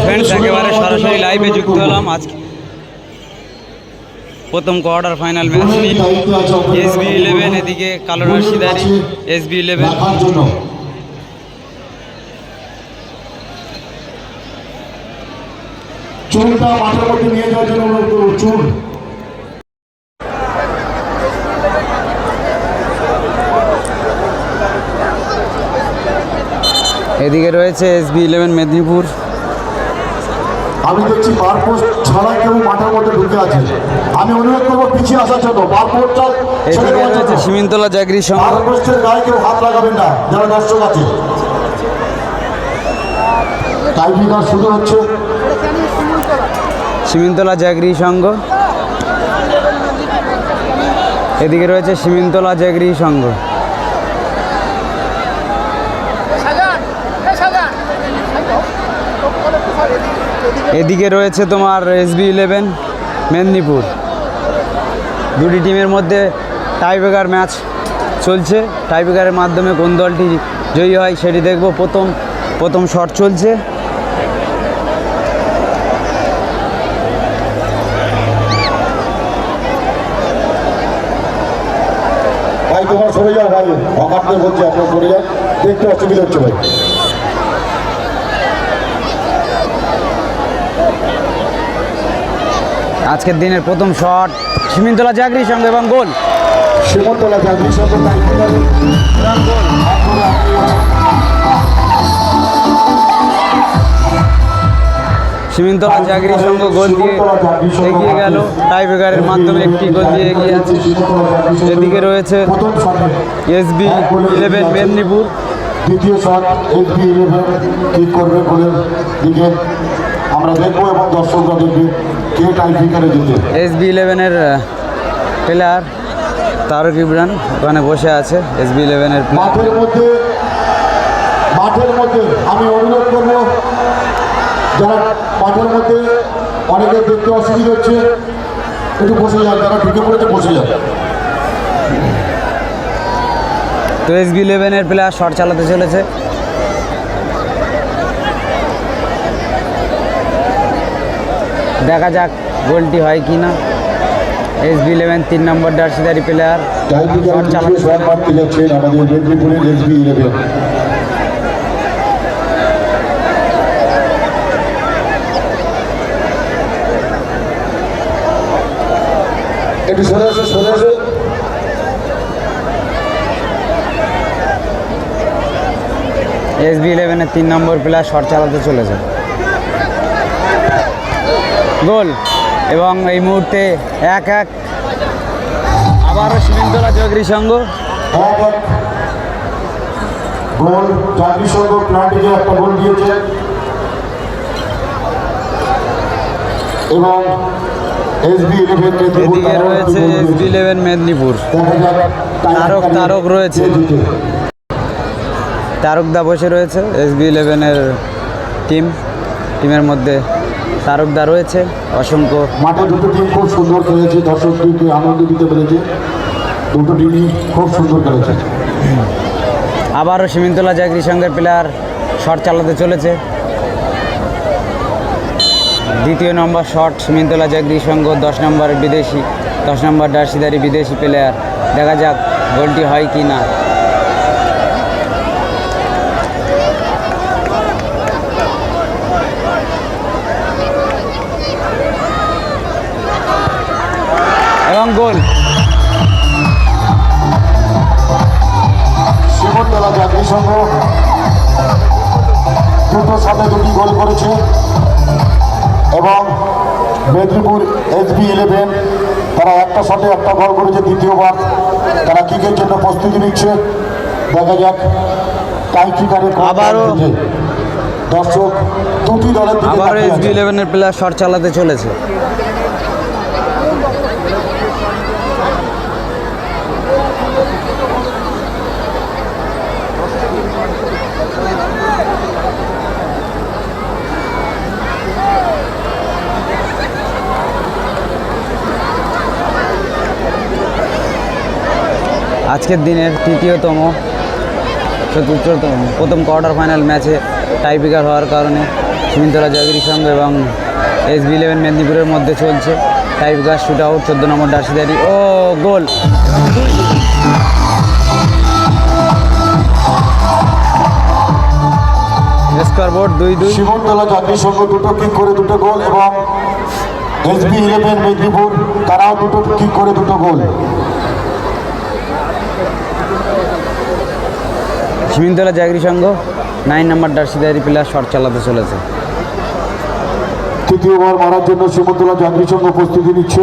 Friends একেবারে সরাসরি লাইভে যুক্ত হলাম আজকে প্রথম কোয়ার্টার ফাইনাল ম্যাচ SB11 এদিকে কালো রাশিদারি SB11 চুলটা মাথার মধ্যে নিয়ে যাওয়ার জন্য অনুরোধ করব। চুল এদিকে রয়েছে SB11 মেদিনীপুর। আমি দেখছি বারপোস্ট ছাড়া কেউ মাঠের মধ্যে ঢুকে আছে। আমি অনুরোধ করবো পিছিয়ে আসার জন্য। বারপোস্টটা এদিকে রয়েছে সিমিন্তলা জাগরি সংঘ। বারপোস্টের গায়ে কেউ হাত লাগাবেন না যারা দর্শক আছে। টাইব্রেকার শুরু হচ্ছে সিমিন্তলা জাগরি সংঘ। এদিকে রয়েছে সিমিন্তলা জাগরি সংঘ। এদিকে রয়েছে তোমার SB11 মেদিনীপুর। দুটি টিমের মধ্যে টাইব্রেকার ম্যাচ চলছে। টাইব্রেকারের মাধ্যমে কোন দলটি জয়ী হয় সেটি দেখব। প্রথম শট চলছে। ভাই তোমার সরে যাও ভাই, হকারদের বলছে আপনার সরে যাও, দেখতে অসুবিধা হচ্ছে ভাই। আজকের দিনের প্রথম শট সিমিন্তলা জাগরি সংঘ এবং গোল। সীমন্তলা জাগরি সংঘ সিমিন্তলা জাগরি সংঘ গোল দিয়ে এগিয়ে গেল। টাইব্রেকারের মাধ্যমে একটি গোল দিয়ে এগিয়ে আছে। এদিকে রয়েছে SB11 মেদিনীপুর। দ্বিতীয় শট SB11 ঠিক করবে গোলের দিকে আমরা দেখবো এবং দর্শকরা দেখবে কে টাইব্রেকারে জিতে। SB11 প্লেয়ার তারক ইমরান ওখানে বসে আছে। SB11 মাঠের মধ্যে আমি অনুরোধ করবো যারা মাঠের মধ্যে অনেকে দেখতে অসুবিধা হচ্ছে একটু বসে যান, যারা ঢুকে পড়েছে বসে যান। তো SB11 প্লেয়ার শট চালাতে চলেছে। দেখা যাক গোলটি হয় কি না। SB11 3 নম্বর জার্সিধারী প্লেয়ার শট চালাতে যাচ্ছেন আমাদের মেদিনীপুরের SB11। একটু সরে আসো SB11 3 নম্বর প্লেয়ার শট চালাতে চলেছে। গোল এবং এই মুহূর্তে 1-1 আবারও সিমিন্তলা জাগরি সংঘ। গোল জাগরি সংঘ প্লান্টিকে একটা গোল দিয়েছে এবং এদিকে রয়েছে SB11 মেদিনীপুর। তারক রয়েছে, তারকদা বসে রয়েছে। SB11 টিমের মধ্যে তারকদা রয়েছে। অসংখ্য মাঠে দুটো টিম খুব সুন্দর খেলেছে, দর্শকদেরকে আনন্দ দিতে পেরেছে। দুটো টিমই খুব সুন্দর খেলেছে। আবারও সিমিন্তলা জাগরি সংঘের প্লেয়ার শট চালাতে চলেছে। দ্বিতীয় নম্বর শট সিমিন্তলা জাগরি সংঘ। 10 নম্বরের বিদেশি, 10 নম্বর জার্সিধারী বিদেশি প্লেয়ার। দেখা যাক গোলটি হয় কি না। এবং গোল সিমন্তলা জাগরি সংঘ দুটোর সাথে দুটি গোল করেছে এবং মেদিনীপুর SB11 তারা একটা শটে একটা গোল করেছে। দ্বিতীয়বার তারা কিকের জন্য প্রস্তুতি নিচ্ছে। দেখা যাক টাইব্রেকারে আবারও দর্শক দুটি দলের দিকে আবারও SB11 প্লেয়ার শট চালাতে চলেছে। আজকের দিনের তৃতীয়তম চতুর্থতম প্রথম কোয়ার্টার ফাইনাল ম্যাচে টাইব্রেকার হওয়ার কারণে সিমিন্তলা জয়গিরি সংঘ এবং SB11 মেদিনীপুরের মধ্যে চলছে টাইব্রেকার শুট আউট 14 নম্বর ডার্সিদারি ও গোল স্কোর বোর্ড 2-2। শিমুলতলা জাতীয় সংঘ দুটো কিক করে দুটো গোল এবং SB11 মেদিনীপুর তারাও দুটো কিক করে দুটো গোল। সিমিন্তলা জাগরি সংঘ 9 নম্বর ডার্সিদারি প্লেয়ার শট চালাতে চলেছে। তৃতীয়বার মারার জন্য শিমুলতলা জাতীয় সংঘ প্রস্তুতি নিচ্ছে।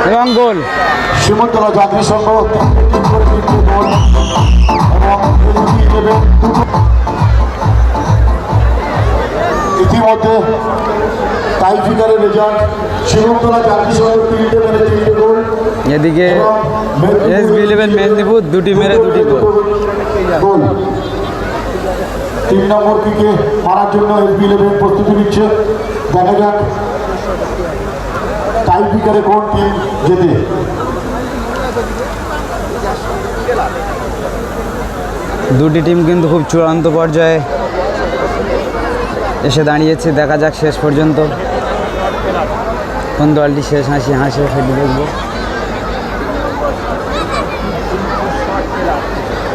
এবং গোল শিমুলতলা জাতীয় সংঘ তিন করে তিনটে গোল এবং SB11 দুটো। ইতিমধ্যে টাইব্রেকারের রেজাল্ট শিমুলতলা জাতীয় সংঘ 3টে মেরে 3টে গোল। এদিকে SB11 মেদিনীপুর 2টি মেরে 2টি গোল। 3 নম্বর কিকে মারার জন্য SB11 প্রস্তুতি নিচ্ছে। দেখা যাক টাইব্রেকারে কোন টিম জেতে। দুটি টিম কিন্তু খুব চূড়ান্ত পর্যায়ে এসে দাঁড়িয়েছে। দেখা যাক শেষ পর্যন্ত কোন দলটি শেষ হাসি হাসে সেটি দেখব।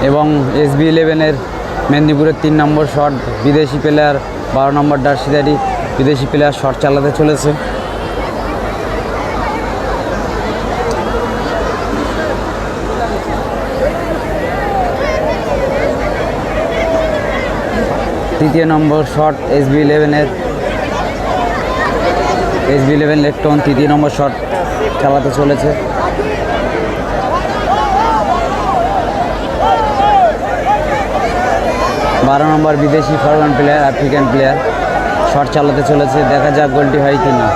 এবং SB11-এর মেদিনীপুরের 3 নম্বর শট বিদেশি প্লেয়ার 12 নম্বর ডার্সিদারি বিদেশি প্লেয়ার শট চালাতে চলেছে। তৃতীয় নম্বর শট SB11 লেফটন 3 নম্বর শট চালাতে চলেছে। বারো নম্বর বিদেশি forward player African player shot চালাতে চলেছে। দেখা যাক গোলটি হয় কি না।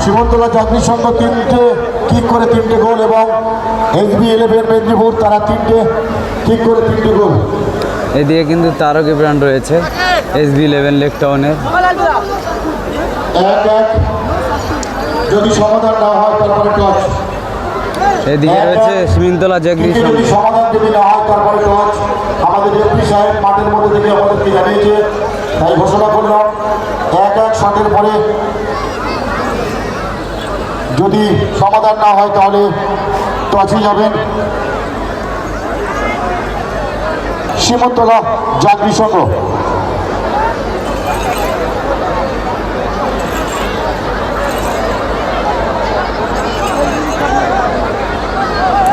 শিমুলতলা জাতীয় সংঘ 3টে কিক করে 3টে গোল এবং SB11 মেদিনীপুর তারা 3টে কিক করে 3টে গোল। এদিকে কিন্তু তারক ইব্রাহিম রয়েছে SB11 লেকটাউনের। 1-1 যদি সমাধান না হয় তারপরে টস। এদিকে রয়েছে সিমিন্তলা জাগরি সংঘ। যদি সমাধান যদি না হয় তারপরে টস। আমাদের রেফারি সাহেব মাঠের মধ্যে থেকে আমাদেরকে জানিয়েছে, তাই ঘোষণা করলাম 1-1 শটের পরে যদি সমাধান না হয় তাহলে টসে যাবেন শিমুলতলা জাগরি সংঘ।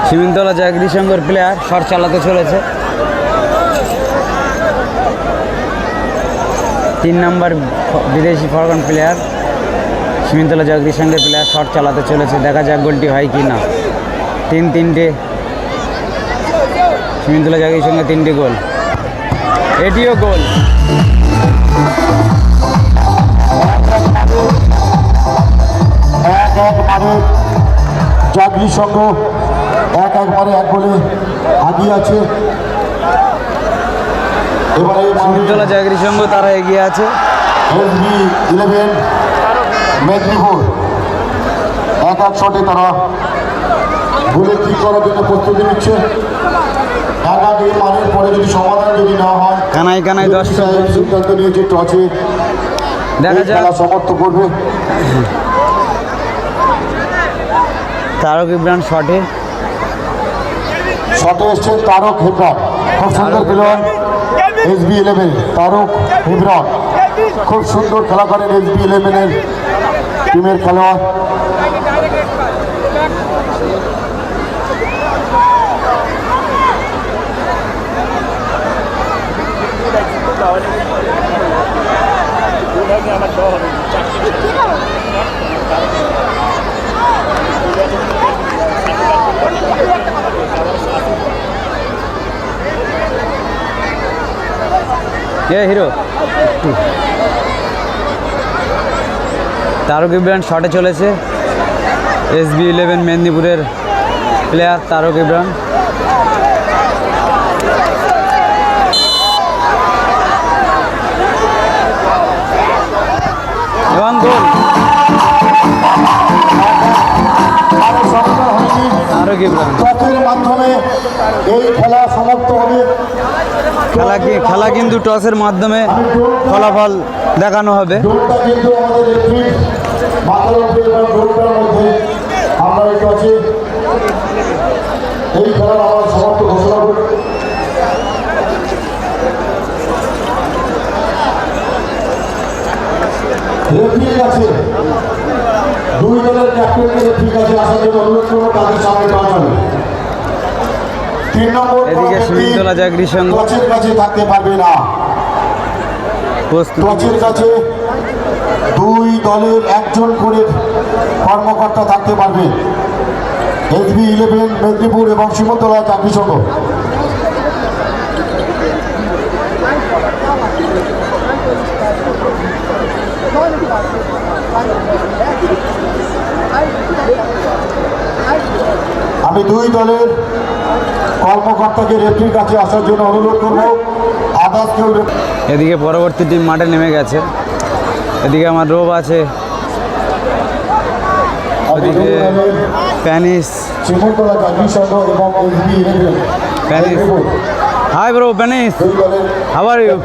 সিমিন্তলা জাগরি সংঘের প্লেয়ার শট চালাতে চলেছে। 3 নম্বর বিদেশি ফরওয়ার্ড প্লেয়ার সিমিন্তলা জাগরি সংঘের প্লেয়ার শট চালাতে চলেছে। দেখা যাক গোলটি হয় কি না। 3-3 সিমিন্তলা জাগরি সংঘে 3টে গোল, এটিও গোল। জাগরি সংঘ 1-1 মারে 1 গোলে এগিয়ে আছে। এবারে সিমিন্তলা জাগরি সংঘ তারা এগিয়ে আছে। SB11 মেদিনীপুর 1-1 শটে তারা গোলে ঠিক করার জন্য প্রস্তুতি নিচ্ছে। 1-1 মানের পরে যদি সমাধান যদি না হয় কানাই কানাই দর্শক সিদ্ধান্ত নিয়েছে টসে দেখা যাক সমর্থন করবে। তারক ইব্রাহিম শটে এসছে তারক হেবরন, খুব সুন্দর খেলোয়াড় SB11 তারক হেবরন খুব সুন্দর খেলা করেন SB11-এর টিমের খেলোয়াড়। হিরো তারক ইব্রাহিম শটে চলেছে। SB11 মেদিনীপুরের প্লেয়ার তারক ইব্রাহিম। এবং গোল তারক ইব্রাহিম। টসের মাধ্যমে এই খেলা সমাপ্ত হবে। খেলা কিন্তু টসের মাধ্যমে ফলাফল দেখানো হবে। দৌড়টা কিন্তু আমাদের একটি মাথার উপরে এবং দৌড়টার মধ্যে আমরা এই টসে এই খেলার আমরা সমাপ্ত ঘোষণা করি। রেফারির কাছে দুই দলের ক্যাপ্টেনকে রেফারির কাছে আসার জন্য অনুরোধ করবো, তাদের সামনে টস হবে। 3 নম্বর এদিকে সুনীতলা জাগরি সংঘ টসের কাছে থাকতে পারবে না। টসের কাছে দুই দলের একজন করে কর্মকর্তা থাকতে পারবে। SB11 মেদিনীপুর এবং শিমুলতলা জাগরি সংঘ। আমি দুই দলের কর্মকর্তাকে রেফারির কাছে আসার জন্য অনুরোধ করবো। আদার্স কেউ এদিকে পরবর্তী টিম মাঠে নেমে গেছে। এদিকে আমার রোব আছে, ওদিকে প্যানিস। শিমুলতলা জাগরি সংঘ এবং SB11 প্যানিস। Hi bro, প্যানিস। দুই দলের হাউ আর ইউ?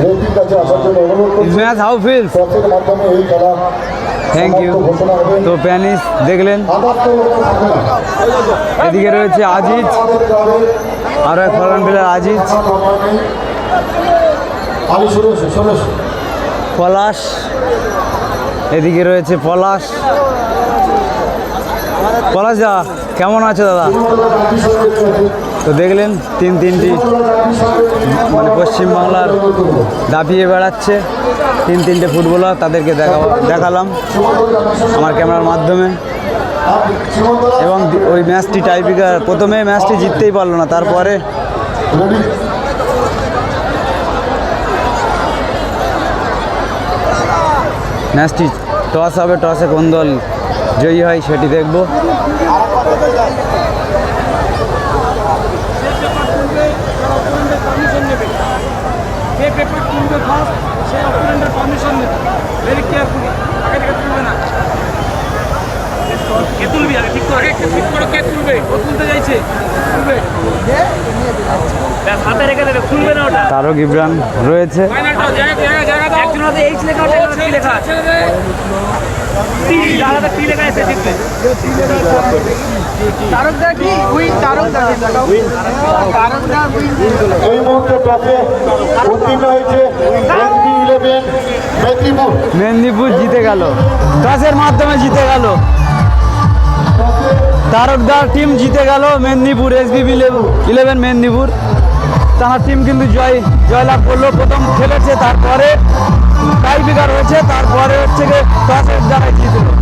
রেফারির কাছে আসার জন্য অনুরোধ ইস করবো। Match how feels? টসের মাধ্যমে এই খেলা থ্যাংক ইউ। সমাপ্ত ঘোষণা হবে। তো প্যানিস দেখলেন। আদার্স কেউ থাকবে না। এদিকে রয়েছে আজিজ, আমাদের ক্লাবের আরও এক ফরেন প্লেয়ার আজিজ। আমি সুরেশ পলাশ, এদিকে রয়েছে পলাশ। পলাশ দা কেমন আছে দাদা? তো দেখলেন তিনটি মানে পশ্চিমবাংলার দাপিয়ে বেড়াচ্ছে তিনটে ফুটবলার, তাদেরকে দেখালাম আমার ক্যামেরার মাধ্যমে। এবং ওই ম্যাচটি টাইব্রেকার, প্রথমে ম্যাচটি জিততেই পারলো না, তারপরে ম্যাচটি টস হবে। টসে কোন দল জয়ী হয় সেটি দেখব। তারক ইব্রাহিম রয়েছে। এই মুহূর্তে টসে উত্তীর্ণ হয়েছে SB11 মেদিনীপুর। মেদিনীপুর জিতে গেল, টসের মাধ্যমে জিতে গেল। তারকদার টিম জিতে গেল মেদিনীপুর, SB11 মেদিনীপুর। তার টিম কিন্তু জয়লাভ করলো। প্রথম খেলেছে, তারপরে টাইব্রেকার হয়েছে, তারপরে হচ্ছে টসের দ্বারা জিতলো।